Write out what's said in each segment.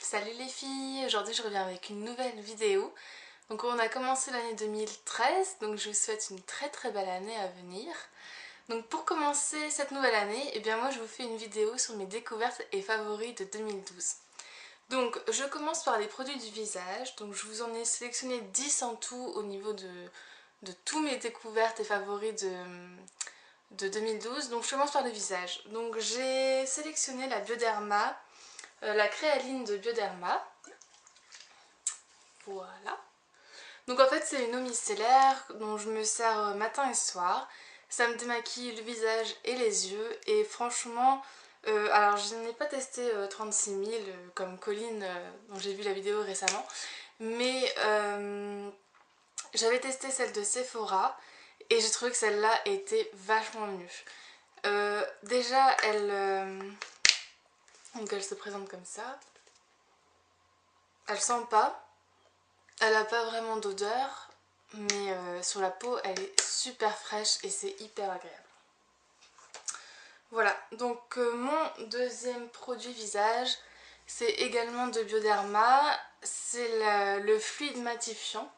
Salut les filles, aujourd'hui je reviens avec une nouvelle vidéo. Donc on a commencé l'année 2013, donc je vous souhaite une très belle année à venir. Donc pour commencer cette nouvelle année, moi je vous fais une vidéo sur mes découvertes et favoris de 2012. Donc je commence par les produits du visage, donc je vous en ai sélectionné 10 en tout au niveau de tous mes découvertes et favoris de 2012. Donc je commence par le visage. Donc j'ai sélectionné la Bioderma, la créaline de Bioderma. Voilà. Donc en fait c'est une eau micellaire dont je me sers matin et soir. Ça me démaquille le visage et les yeux et franchement, alors je n'ai pas testé 36 000 comme Colline dont j'ai vu la vidéo récemment, mais j'avais testé celle de Sephora et j'ai trouvé que celle-là était vachement mieux. Déjà donc elle se présente comme ça, elle sent pas. Elle n'a pas vraiment d'odeur, mais sur la peau, elle est super fraîche et c'est hyper agréable. Voilà, donc mon deuxième produit visage, c'est également de Bioderma, c'est le fluide matifiant.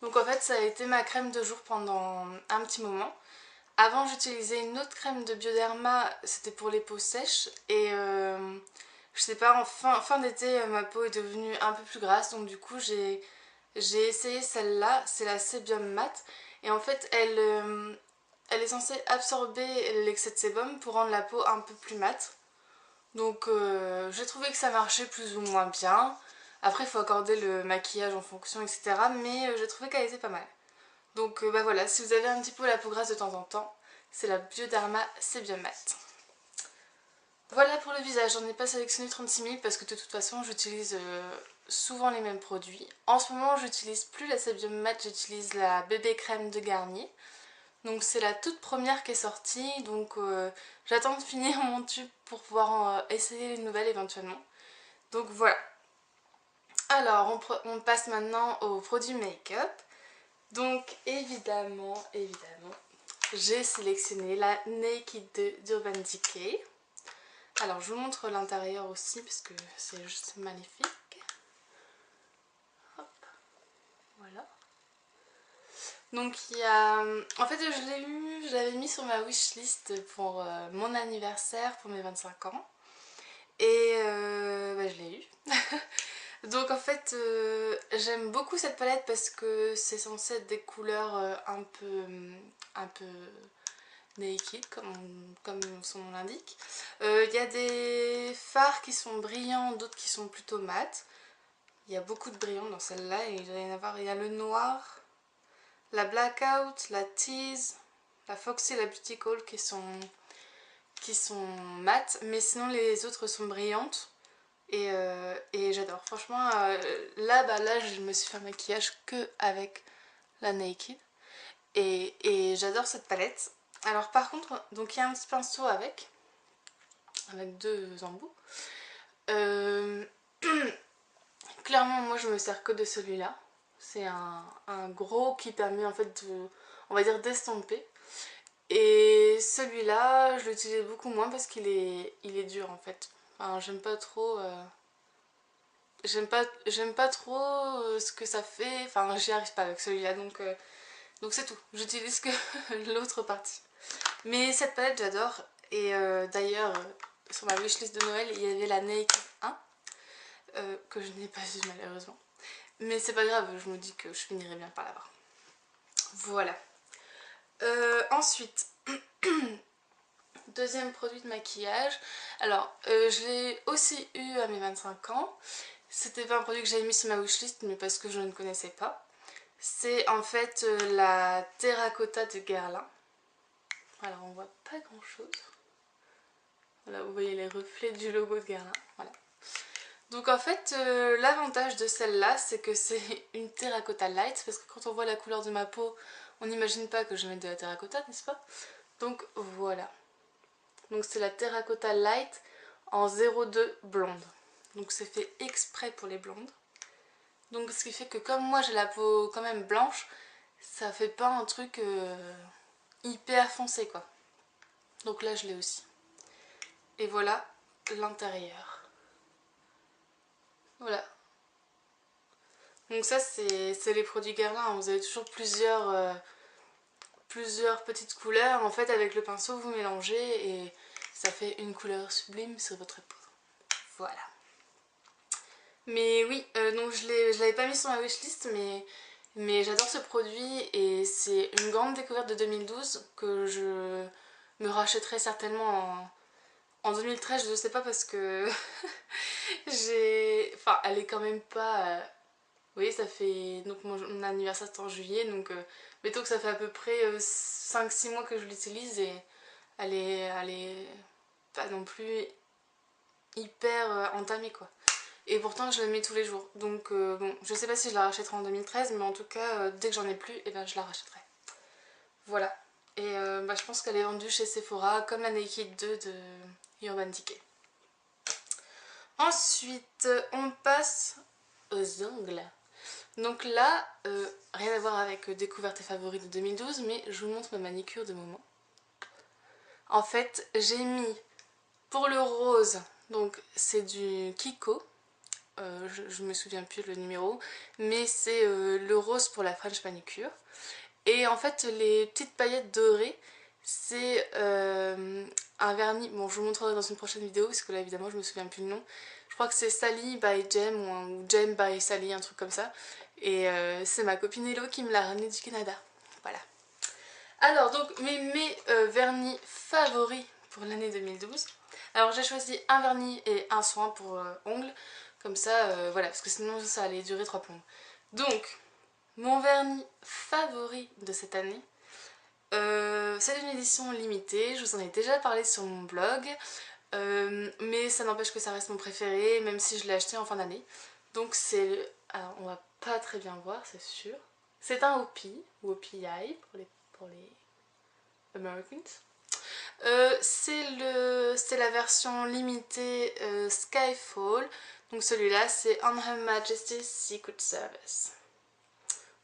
Donc en fait, ça a été ma crème de jour pendant un petit moment. Avant, j'utilisais une autre crème de Bioderma, c'était pour les peaux sèches, et je sais pas, en fin d'été, ma peau est devenue un peu plus grasse, donc du coup, j'ai essayé celle-là, c'est la Sébium Matte, et en fait elle est censée absorber l'excès de sébum pour rendre la peau un peu plus mate. Donc j'ai trouvé que ça marchait plus ou moins bien. Après il faut accorder le maquillage en fonction, etc. Mais j'ai trouvé qu'elle était pas mal. Donc bah voilà, si vous avez un petit peu la peau grasse de temps en temps, c'est la Bioderma Sébium Matte. Voilà pour le visage, j'en ai pas sélectionné 36 000 parce que de toute façon j'utilise souvent les mêmes produits. En ce moment j'utilise plus la Sébium Matte, j'utilise la bébé crème de Garnier. Donc c'est la toute première qui est sortie, donc j'attends de finir mon tube pour pouvoir essayer les nouvelles éventuellement. Donc voilà. Alors on passe maintenant aux produits make-up. Donc évidemment, j'ai sélectionné la Naked d'Urban Decay. Alors je vous montre l'intérieur aussi parce que c'est juste magnifique. Hop, voilà. Donc il y a... En fait je l'avais mis sur ma wishlist pour mon anniversaire, pour mes 25 ans. Et je l'ai eu. Donc en fait j'aime beaucoup cette palette parce que c'est censé être des couleurs un peu naked comme son nom l'indique. Il y a des fards qui sont brillants, d'autres qui sont plutôt mat. Il y a beaucoup de brillants dans celle-là et il doit y en avoir. Il y a le noir, la blackout, la tease, la foxy et la beauty call qui sont mat, mais sinon les autres sont brillantes et j'adore. Franchement, là je me suis fait un maquillage que avec la Naked et j'adore cette palette. Alors par contre, donc il y a un petit pinceau avec deux embouts. Euh, Clairement, moi je me sers que de celui-là. C'est un gros qui permet en fait de, on va dire, d'estomper. Et celui-là, je l'utilise beaucoup moins parce il est dur en fait. Enfin, j'aime pas trop... j'aime pas trop ce que ça fait. Enfin, j'y arrive pas avec celui-là, donc c'est tout. J'utilise que l'autre partie. Mais cette palette, j'adore. Et d'ailleurs, sur ma wishlist de Noël, il y avait la Naked 1, que je n'ai pas vue malheureusement. Mais c'est pas grave, je me dis que je finirai bien par l'avoir. Voilà. Ensuite, deuxième produit de maquillage. Alors, je l'ai aussi eu à mes 25 ans. C'était pas un produit que j'avais mis sur ma wishlist, mais parce que je ne connaissais pas. C'est en fait la terracotta de Guerlain. Alors, on voit pas grand chose. Voilà, vous voyez les reflets du logo de Guerlain. Voilà. Donc en fait, l'avantage de celle-là, c'est que c'est une terracotta light, parce que quand on voit la couleur de ma peau, on n'imagine pas que je mette de la terracotta, n'est-ce pas? Donc voilà. Donc c'est la terracotta light en 02 blonde. Donc c'est fait exprès pour les blondes. Donc ce qui fait que comme moi j'ai la peau quand même blanche, ça fait pas un truc hyper foncé quoi. Donc là je l'ai aussi. Et voilà l'intérieur. Voilà. Donc ça c'est les produits Guerlain, vous avez toujours plusieurs petites couleurs. En fait avec le pinceau vous mélangez et ça fait une couleur sublime sur votre épaule. Voilà. Mais oui, donc je l'avais pas mis sur ma wishlist, mais j'adore ce produit et c'est une grande découverte de 2012 que je me rachèterai certainement en 2013, je ne sais pas parce que Enfin, elle est quand même pas... Oui, ça fait... Donc mon anniversaire c'est en juillet, donc mettons que ça fait à peu près 5-6 mois que je l'utilise et elle est pas non plus hyper entamée quoi. Et pourtant je la mets tous les jours. Donc bon, je sais pas si je la rachèterai en 2013, mais en tout cas, dès que j'en ai plus, et ben, je la rachèterai. Voilà. Et bah, je pense qu'elle est vendue chez Sephora, comme la Naked 2 de Urban Decay. Ensuite, on passe aux ongles. Donc là, rien à voir avec découverte et favoris de 2012, mais je vous montre ma manicure de moment. En fait, j'ai mis pour le rose, donc c'est du Kiko. Je me souviens plus le numéro, mais c'est le rose pour la French manicure. Et en fait les petites paillettes dorées, c'est un vernis, bon je vous montrerai dans une prochaine vidéo parce que là évidemment je me souviens plus le nom. Je crois que c'est Sally by Jem ou Jem by Sally, un truc comme ça. Et c'est ma copine Hello qui me l'a ramené du Canada. Voilà. Alors donc mes vernis favoris pour l'année 2012. Alors j'ai choisi un vernis et un soin pour ongles. Comme ça, voilà, parce que sinon ça allait durer 3 plombes. Donc, mon vernis favori de cette année, c'est une édition limitée, je vous en ai déjà parlé sur mon blog, mais ça n'empêche que ça reste mon préféré, même si je l'ai acheté en fin d'année. Donc c'est... Alors on va pas très bien voir, c'est sûr. C'est un Hopi, ou Hopi Eye pour les Americans. C'est la version limitée Skyfall. Donc celui-là c'est On Her Majesty's Secret Service.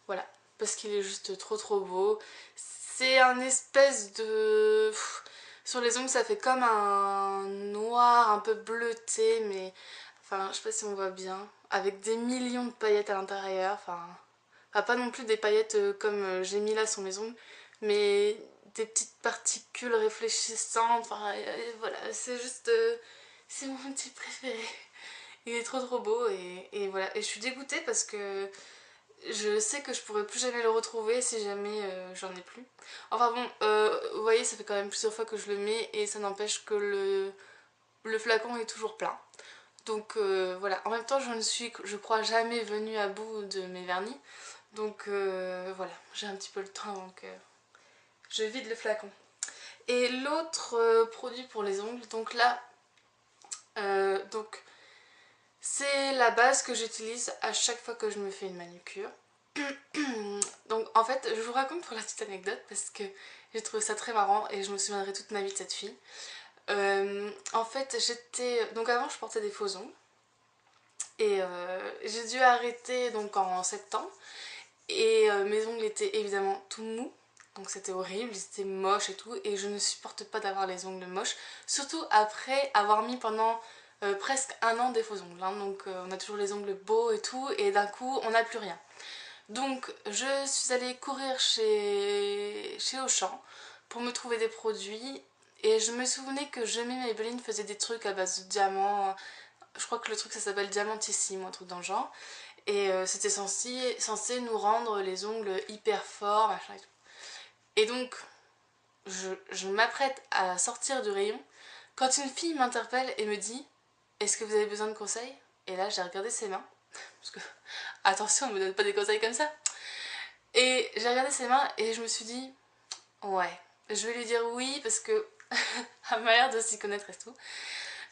Voilà, parce qu'il est juste trop beau. C'est un espèce de... Sur les ongles ça fait comme un noir un peu bleuté, mais... Enfin, je sais pas si on voit bien. Avec des millions de paillettes à l'intérieur. Enfin, pas non plus des paillettes comme j'ai mis là sur mes ongles, mais des petites particules réfléchissantes. Enfin, voilà, c'est juste... c'est mon petit préféré. Il est trop beau et voilà. Et je suis dégoûtée parce que je sais que je pourrais plus jamais le retrouver si jamais j'en ai plus. Enfin bon, vous voyez, ça fait quand même plusieurs fois que je le mets et ça n'empêche que le flacon est toujours plein. Donc voilà, en même temps je ne suis, je crois, jamais venue à bout de mes vernis. Donc voilà, j'ai un petit peu le temps, donc je vide le flacon. Et l'autre produit pour les ongles, donc là, donc c'est la base que j'utilise à chaque fois que je me fais une manucure. Donc en fait, je vous raconte pour la petite anecdote parce que j'ai trouvé ça très marrant et je me souviendrai toute ma vie de cette fille. En fait, j'étais... Donc avant, je portais des faux ongles et j'ai dû arrêter donc en septembre et mes ongles étaient évidemment tout mous. Donc c'était horrible, ils étaient moches et tout et je ne supporte pas d'avoir les ongles moches. Surtout après avoir mis pendant presque un an des faux ongles. Hein. Donc on a toujours les ongles beaux et tout et d'un coup on n'a plus rien. Donc je suis allée courir chez Auchan pour me trouver des produits et je me souvenais que Jamais Maybelline faisait des trucs à base de diamants. Je crois que le truc ça s'appelle Diamantissime ou un truc dans le genre. Et c'était censé nous rendre les ongles hyper forts, machin et tout. Et donc je m'apprête à sortir du rayon quand une fille m'interpelle et me dit est-ce que vous avez besoin de conseils? Et là j'ai regardé ses mains. Parce que attention, on ne me donne pas des conseils comme ça. Et j'ai regardé ses mains et je me suis dit ouais, je vais lui dire oui parce que elle m'a l'air de s'y connaître et tout.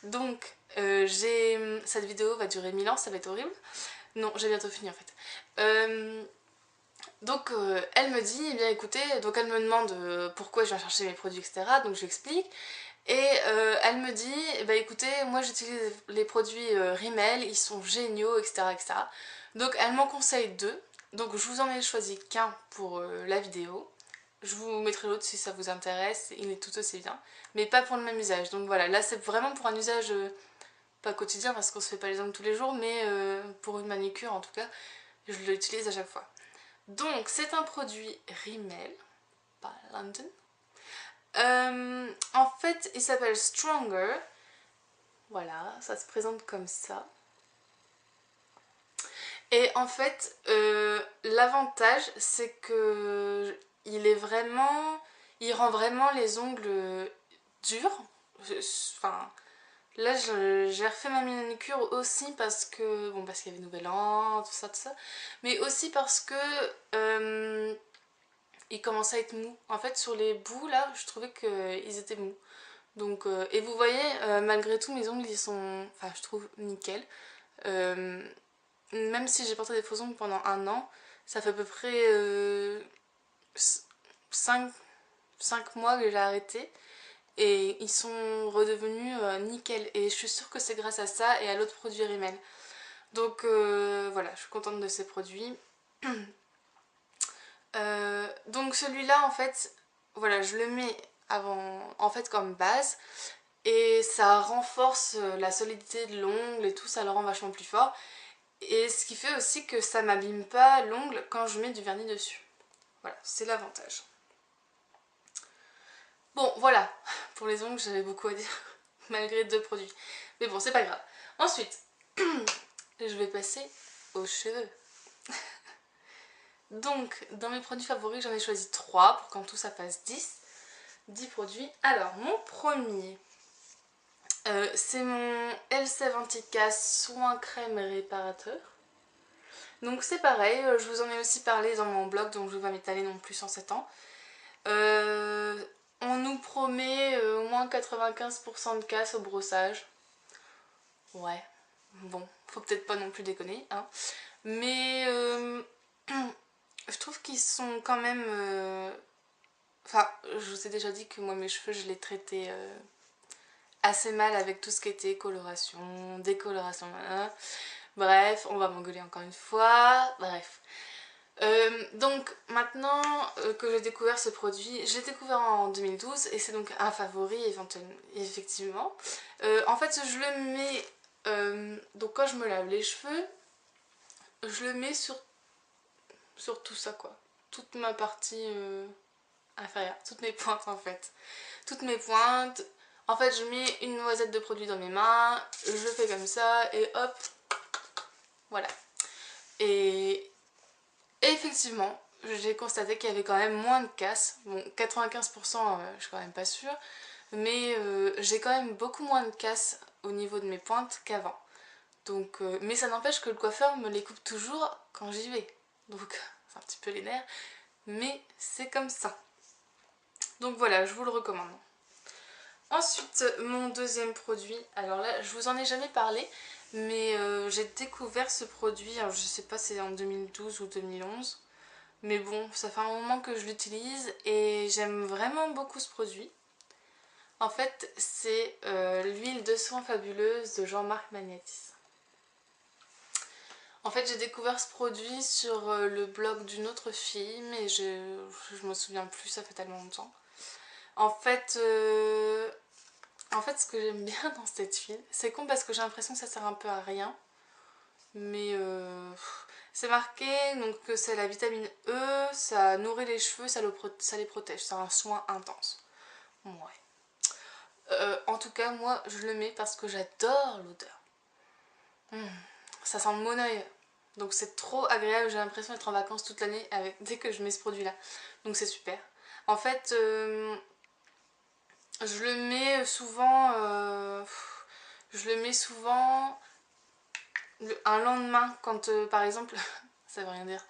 Donc cette vidéo va durer 1000 ans, ça va être horrible. Non, j'ai bientôt fini en fait. Donc elle me dit, eh bien écoutez, donc elle me demande pourquoi je viens chercher mes produits, etc. Donc je lui explique. Et elle me dit, eh ben, écoutez, moi j'utilise les produits Rimmel, ils sont géniaux, etc., etc. Donc elle m'en conseille deux. Donc je vous en ai choisi qu'un pour la vidéo. Je vous mettrai l'autre si ça vous intéresse, il est tout aussi bien. Mais pas pour le même usage. Donc voilà, là c'est vraiment pour un usage Pas quotidien parce qu'on se fait pas les ongles tous les jours, mais pour une manicure en tout cas, je l'utilise à chaque fois. Donc c'est un produit Rimmel, pas London. En fait il s'appelle Stronger. Voilà, ça se présente comme ça. Et en fait, l'avantage c'est que il rend vraiment les ongles durs. Enfin, là j'ai refait ma manicure aussi parce que, bon, parce qu'il y avait Nouvel An, tout ça. Mais aussi parce que il commençait à être mou. En fait, sur les bouts là, je trouvais qu'ils étaient mous. Donc, et vous voyez, malgré tout, mes ongles ils sont, enfin, je trouve nickel. Euh, Même si j'ai porté des faux ongles pendant un an, ça fait à peu près 5 mois que j'ai arrêté. Et ils sont redevenus nickel. Et je suis sûre que c'est grâce à ça et à l'autre produit Rimmel. Donc voilà, je suis contente de ces produits. Donc celui-là, en fait, voilà, je le mets en fait comme base. Et ça renforce la solidité de l'ongle et tout, ça le rend vachement plus fort. Et ce qui fait aussi que ça m'abîme pas l'ongle quand je mets du vernis dessus. Voilà, c'est l'avantage. Bon, voilà, pour les ongles j'avais beaucoup à dire, malgré 2 produits. Mais bon, c'est pas grave. Ensuite, je vais passer aux cheveux. Donc, dans mes produits favoris, j'en ai choisi 3 pour qu'en tout ça fasse 10 produits. Alors, mon premier, c'est mon Elseve Anti-Casse Soin Crème Réparateur. Donc c'est pareil, je vous en ai aussi parlé dans mon blog, donc je ne vais pas m'étaler non plus en 7 ans. On nous promet au moins 95% de casse au brossage. Ouais, bon, faut peut-être pas non plus déconner, hein. Mais je trouve qu'ils sont quand même... Enfin, je vous ai déjà dit que moi mes cheveux, je les traitais assez mal avec tout ce qui était coloration, décoloration, bref, on va m'engueuler encore une fois, bref. Donc maintenant que j'ai découvert ce produit, je l'ai découvert en 2012 et c'est donc un favori effectivement. En fait je le mets, donc quand je me lave les cheveux, je le mets sur tout ça quoi. Toute ma partie inférieure, toutes mes pointes en fait. Toutes mes pointes. En fait je mets une noisette de produit dans mes mains, je fais comme ça et hop, voilà. Et effectivement, j'ai constaté qu'il y avait quand même moins de casse. Bon, 95%, je suis quand même pas sûre. Mais j'ai quand même beaucoup moins de casse au niveau de mes pointes qu'avant. Donc, mais ça n'empêche que le coiffeur me les coupe toujours quand j'y vais. Donc, c'est un petit peu les nerfs. Mais c'est comme ça. Donc voilà, je vous le recommande. Ensuite, mon deuxième produit. Alors là, je vous en ai jamais parlé. Mais j'ai découvert ce produit. Alors je sais pas si c'est en 2012 ou 2011. Mais bon, ça fait un moment que je l'utilise et j'aime vraiment beaucoup ce produit. En fait, c'est l'huile de soin fabuleuse de Jean-Marc Magnatis. En fait, j'ai découvert ce produit sur le blog d'une autre fille, mais je me souviens plus, ça fait tellement longtemps. En fait, ce que j'aime bien dans cette huile, c'est con parce que j'ai l'impression que ça sert un peu à rien. Mais c'est marqué donc que c'est la vitamine E, ça nourrit les cheveux, ça les protège, c'est un soin intense. Ouais. En tout cas, moi je le mets parce que j'adore l'odeur. Ça sent le monoeil. Donc c'est trop agréable, j'ai l'impression d'être en vacances toute l'année dès que je mets ce produit là. Donc c'est super. En fait, je le mets souvent... un lendemain quand par exemple... ça veut rien dire.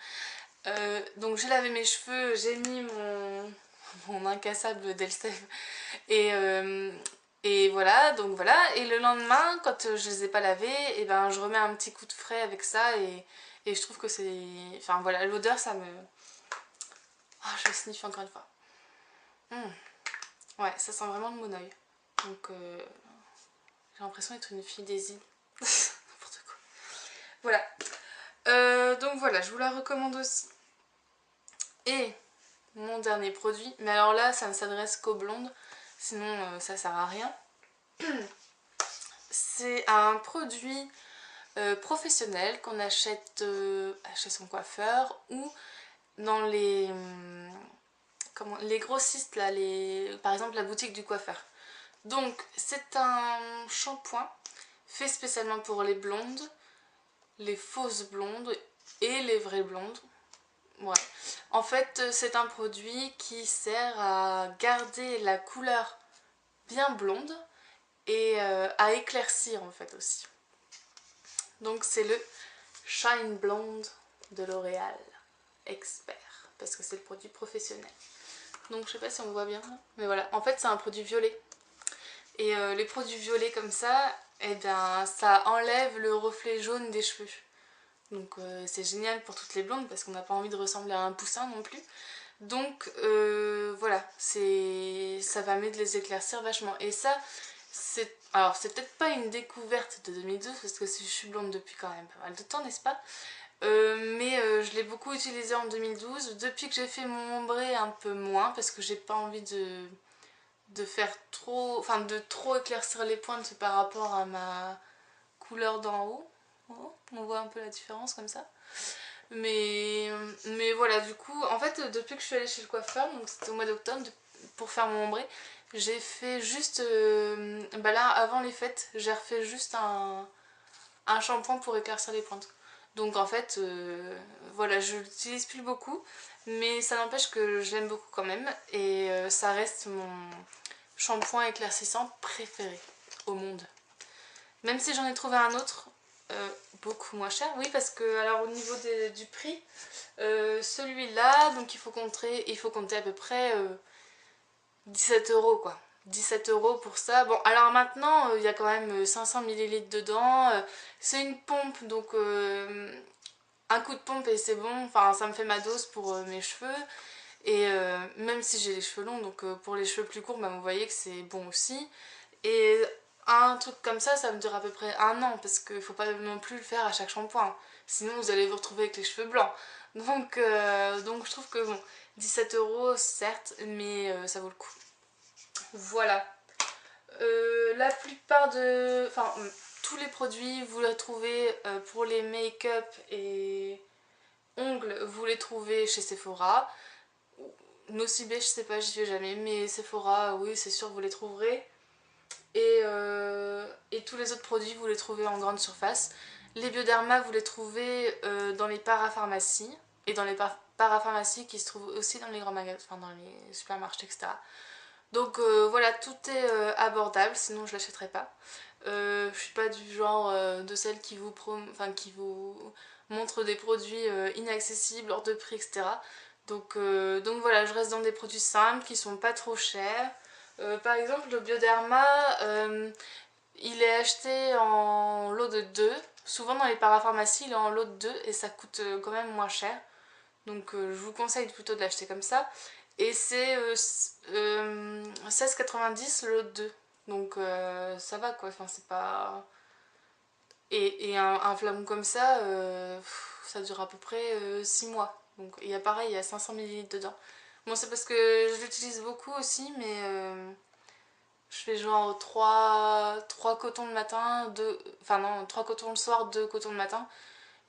Donc j'ai lavé mes cheveux, j'ai mis mon incassable d'Elseve et voilà, donc voilà. Et le lendemain, quand je les ai pas lavés, et ben je remets un petit coup de frais avec ça et je trouve que c'est... Enfin voilà, l'odeur ça me... Oh, je sniffe encore une fois. Ouais, ça sent vraiment le monoeil. Donc j'ai l'impression d'être une fille des îles. N'importe quoi. Voilà. Donc voilà, je vous la recommande aussi. Et mon dernier produit, mais alors là ça ne s'adresse qu'aux blondes, sinon ça sert à rien. c'est un produit professionnel qu'on achète chez son coiffeur ou dans les grossistes, là, par exemple la boutique du coiffeur. Donc c'est un shampoing fait spécialement pour les blondes, les fausses blondes et les vraies blondes. Ouais. En fait, c'est un produit qui sert à garder la couleur bien blonde et à éclaircir en fait aussi. Donc c'est le Shine Blonde de L'Oréal Expert, parce que c'est le produit professionnel. Donc je sais pas si on voit bien, mais voilà. En fait c'est un produit violet. Et les produits violets comme ça, eh bien ça enlève le reflet jaune des cheveux. Donc c'est génial pour toutes les blondes parce qu'on n'a pas envie de ressembler à un poussin non plus. Donc voilà, ça permet de les éclaircir vachement. Et ça, alors c'est peut-être pas une découverte de 2012 parce que je suis blonde depuis quand même pas mal de temps, n'est-ce pas? Mais je l'ai beaucoup utilisé en 2012. Depuis que j'ai fait mon ombré, un peu moins parce que j'ai pas envie de faire trop, enfin de trop éclaircir les pointes par rapport à ma couleur d'en haut. Oh, on voit un peu la différence comme ça. Mais voilà, du coup, en fait, depuis que je suis allée chez le coiffeur, donc c'était au mois d'octobre, pour faire mon ombré, j'ai fait juste, bah là, avant les fêtes, j'ai refait juste un shampoing pour éclaircir les pointes. Donc en fait, voilà, je l'utilise plus beaucoup, mais ça n'empêche que je l'aime beaucoup quand même, et ça reste mon shampoing éclaircissant préféré au monde. Même si j'en ai trouvé un autre, beaucoup moins cher, oui, parce que alors au niveau du prix, celui-là, donc il faut compter à peu près 17 € quoi. 17 € pour ça. Bon, alors maintenant, il y a quand même 500 ml dedans. C'est une pompe, donc un coup de pompe et c'est bon. Enfin, ça me fait ma dose pour mes cheveux. Et même si j'ai les cheveux longs, donc pour les cheveux plus courts, bah, vous voyez que c'est bon aussi. Et un truc comme ça me dure à peu près un an, parce qu'il faut pas non plus le faire à chaque shampoing. Sinon, vous allez vous retrouver avec les cheveux blancs. Donc je trouve que bon, 17 € certes, mais ça vaut le coup. Voilà. La plupart de... Enfin, tous les produits, vous les trouvez pour les make-up et ongles, vous les trouvez chez Sephora. Nocibé, je sais pas, j'y vais jamais, mais Sephora, oui, c'est sûr, vous les trouverez. Et tous les autres produits, vous les trouvez en grande surface. Les Bioderma, vous les trouvez dans les parapharmacies. Et dans les parapharmacies qui se trouvent aussi dans les grands magasins, enfin dans les supermarchés, etc. Donc voilà, tout est abordable, sinon je l'achèterais pas. Je suis pas du genre de celle qui qui vous montre des produits inaccessibles, hors de prix, etc. Donc voilà, je reste dans des produits simples qui sont pas trop chers. Par exemple, le Bioderma, il est acheté en lot de 2. Souvent dans les parapharmacies, il est en lot de 2 et ça coûte quand même moins cher. Donc je vous conseille plutôt de l'acheter comme ça. Et c'est 16,90 le lot de 2. Donc ça va quoi, enfin c'est pas... Et un flacon comme ça, ça dure à peu près 6 mois. Donc il y a pareil, il y a 500 ml dedans. Bon c'est parce que je l'utilise beaucoup aussi, mais je fais genre 3 cotons le matin, enfin non, 3 cotons le soir, 2 cotons le matin.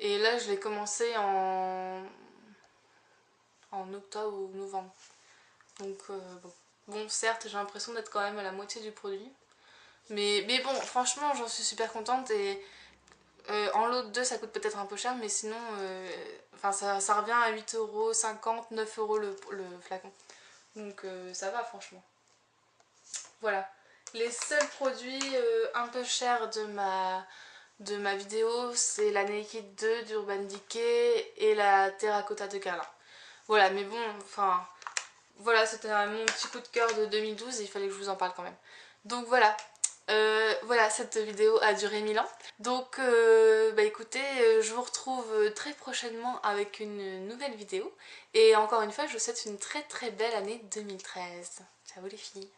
Et là je l'ai commencé en octobre ou novembre. Donc bon. Bon, certes, j'ai l'impression d'être quand même à la moitié du produit. Mais bon, franchement, j'en suis super contente. Et en lot de 2, ça coûte peut-être un peu cher, mais sinon, enfin, ça revient à 8,50 €, 9 € le flacon. Donc ça va, franchement. Voilà. Les seuls produits un peu chers de ma vidéo, c'est la Naked 2 d'Urban Decay et la Terracotta de Guerlain. Voilà, mais bon, enfin... Voilà, c'était mon petit coup de cœur de 2012 et il fallait que je vous en parle quand même. Donc voilà, voilà, cette vidéo a duré 1000 ans. Donc bah écoutez, je vous retrouve très prochainement avec une nouvelle vidéo. Et encore une fois, je vous souhaite une très très belle année 2013. Ciao les filles.